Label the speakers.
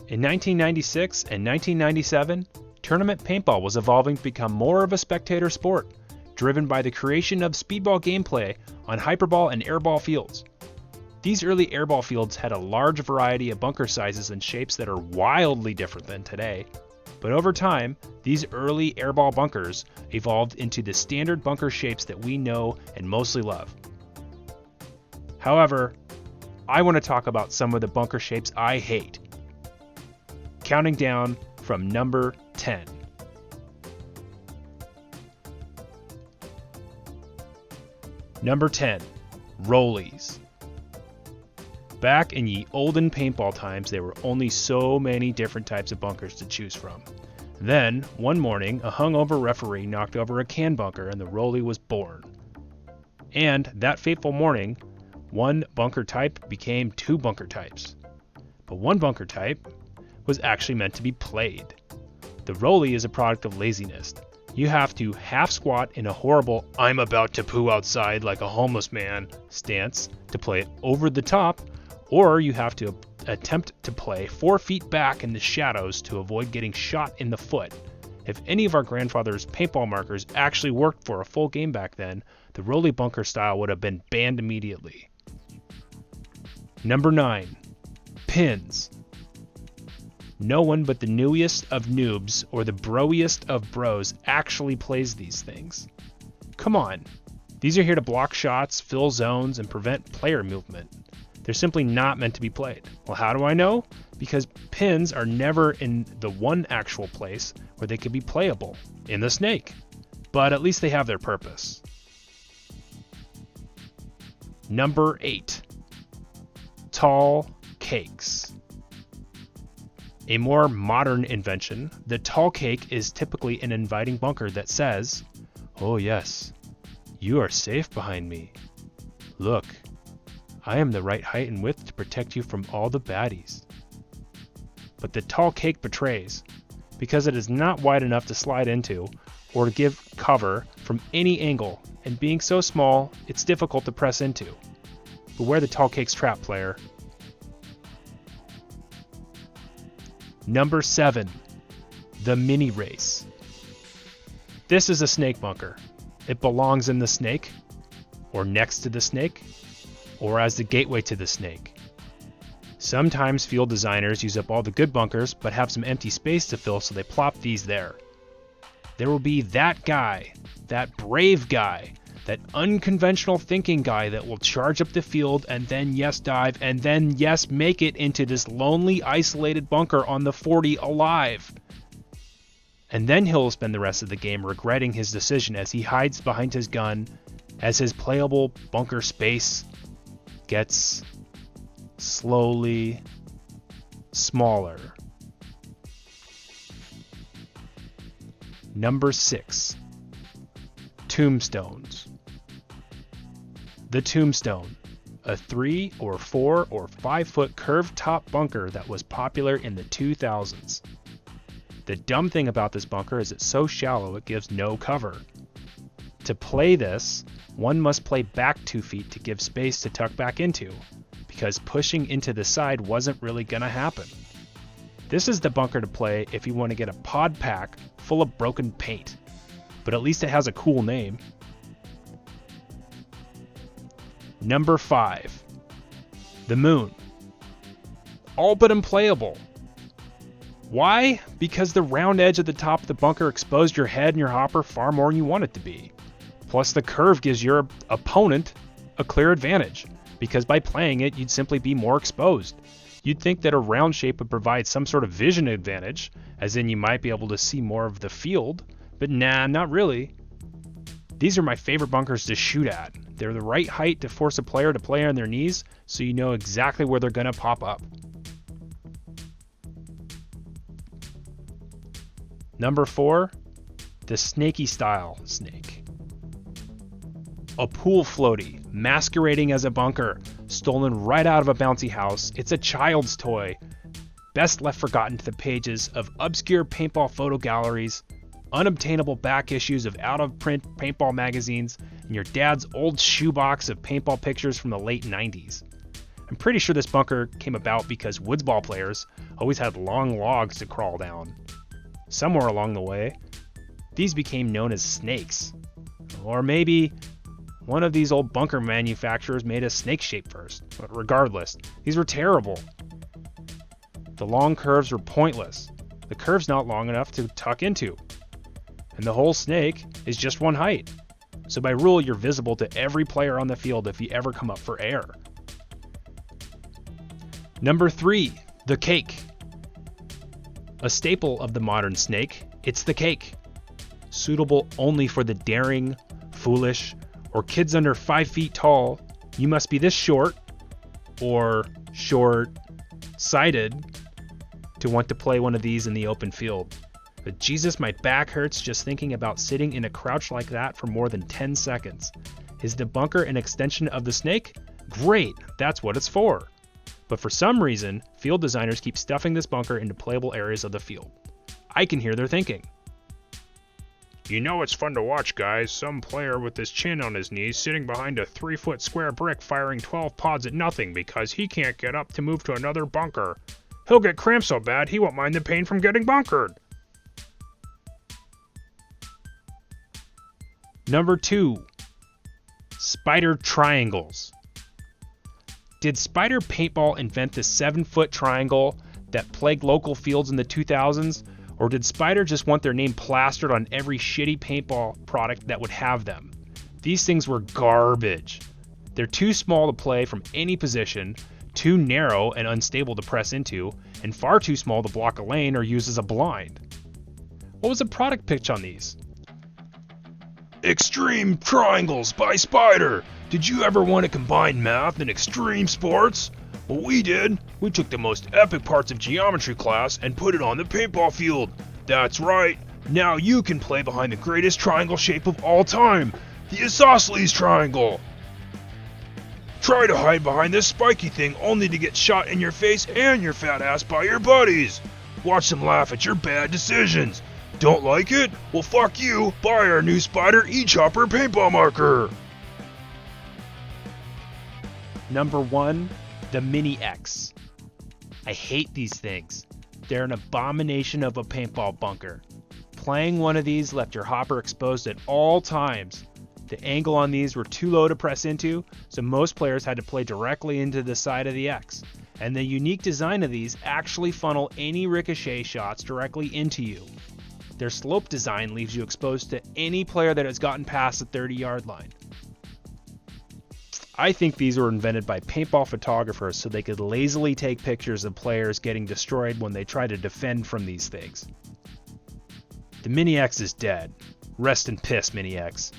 Speaker 1: In 1996 and 1997, tournament paintball was evolving to become more of a spectator sport, driven by the creation of speedball gameplay on hyperball and airball fields. These early airball fields had a large variety of bunker sizes and shapes that are wildly different than today, but over time, these early airball bunkers evolved into the standard bunker shapes that we know and mostly love. However, I want to talk about some of the bunker shapes I hate. Counting down from number 10. Number 10, rollies. Back in ye olden paintball times, there were only so many different types of bunkers to choose from. Then, one morning, a hungover referee knocked over a can bunker and the rollie was born. And that fateful morning, one bunker type became two bunker types. But one bunker type was actually meant to be played. The rollie is a product of laziness. You have to half squat in a horrible "I'm about to poo outside like a homeless man" stance to play it over the top, or you have to attempt to play 4 feet back in the shadows to avoid getting shot in the foot. If any of our grandfather's paintball markers actually worked for a full game back then, the rollie bunker style would have been banned immediately. Number 9, pins. No one but the newest of noobs or the broiest of bros actually plays these things. Come on, these are here to block shots, fill zones, and prevent player movement. They're simply not meant to be played. Well, how do I know? Because pins are never in the one actual place where they could be playable, in the snake. But at least they have their purpose. Number 8, tall cakes. A more modern invention, the tall cake is typically an inviting bunker that says, "Oh yes, you are safe behind me. Look, I am the right height and width to protect you from all the baddies." But the tall cake betrays, because it is not wide enough to slide into or to give cover from any angle, and being so small, it's difficult to press into. Beware the tall cake's trap, player. Number 7, the mini race. This is a snake bunker. It belongs in the snake, or next to the snake, or as the gateway to the snake. Sometimes field designers use up all the good bunkers but have some empty space to fill, so they plop these there. There will be that guy, that brave guy, that unconventional thinking guy that will charge up the field and then yes dive and then yes make it into this lonely isolated bunker on the 40 alive. And then he'll spend the rest of the game regretting his decision as he hides behind his gun as his playable bunker space gets slowly smaller. Number 6, tombstones. The tombstone, a 3 or 4 or 5 foot curved top bunker that was popular in the 2000s. The dumb thing about this bunker is it's so shallow it gives no cover. To play this, one must play back 2 feet to give space to tuck back into, because pushing into the side wasn't really gonna happen. This is the bunker to play if you want to get a pod pack full of broken paint, but at least it has a cool name. Number 5, the moon. All but unplayable. Why? Because the round edge at the top of the bunker exposed your head and your hopper far more than you want it to be. Plus the curve gives your opponent a clear advantage, because by playing it you'd simply be more exposed. You'd think that a round shape would provide some sort of vision advantage, as in you might be able to see more of the field, but nah, not really. These are my favorite bunkers to shoot at. They're the right height to force a player to play on their knees, so you know exactly where they're gonna pop up. Number 4, the snaky style snake. A pool floaty, masquerading as a bunker, stolen right out of a bouncy house. It's a child's toy. Best left forgotten to the pages of obscure paintball photo galleries, unobtainable back issues of out-of-print paintball magazines, and your dad's old shoebox of paintball pictures from the late 90s. I'm pretty sure this bunker came about because woodsball players always had long logs to crawl down. Somewhere along the way, these became known as snakes. Or maybe one of these old bunker manufacturers made a snake shape first. But regardless, these were terrible. The long curves were pointless. The curve's not long enough to tuck into. And the whole snake is just one height. So by rule, you're visible to every player on the field if you ever come up for air. Number 3, the cake. A staple of the modern snake, it's the cake. Suitable only for the daring, foolish, or kids under 5 feet tall. You must be this short, or short-sighted, to want to play one of these in the open field. But Jesus, my back hurts just thinking about sitting in a crouch like that for more than 10 seconds. Is the bunker an extension of the snake? Great, that's what it's for. But for some reason, field designers keep stuffing this bunker into playable areas of the field. I can hear their thinking. You know it's fun to watch, guys. Some player with his chin on his knees sitting behind a 3-foot square brick firing 12 pods at nothing because he can't get up to move to another bunker. He'll get cramps so bad he won't mind the pain from getting bunkered. Number 2, spider triangles. Did Spider Paintball invent the 7-foot triangle that plagued local fields in the 2000s? Or did Spider just want their name plastered on every shitty paintball product that would have them? These things were garbage. They're too small to play from any position, too narrow and unstable to press into, and far too small to block a lane or use as a blind. What was the product pitch on these? Extreme Triangles by Spider. Did you ever want to combine math and extreme sports? Well, we did. We took the most epic parts of geometry class and put it on the paintball field. That's right. Now you can play behind the greatest triangle shape of all time, the isosceles triangle. Try to hide behind this spiky thing only to get shot in your face and your fat ass by your buddies. Watch them laugh at your bad decisions. Don't like it? Well, fuck you. Buy our new Spider E-Chopper paintball marker. Number 1, the Mini X. I hate these things. They're an abomination of a paintball bunker. Playing one of these left your hopper exposed at all times. The angle on these were too low to press into, so most players had to play directly into the side of the X. And the unique design of these actually funnel any ricochet shots directly into you. Their slope design leaves you exposed to any player that has gotten past the 30-yard line. I think these were invented by paintball photographers so they could lazily take pictures of players getting destroyed when they try to defend from these things. The Mini X is dead. Rest in piss, Mini X.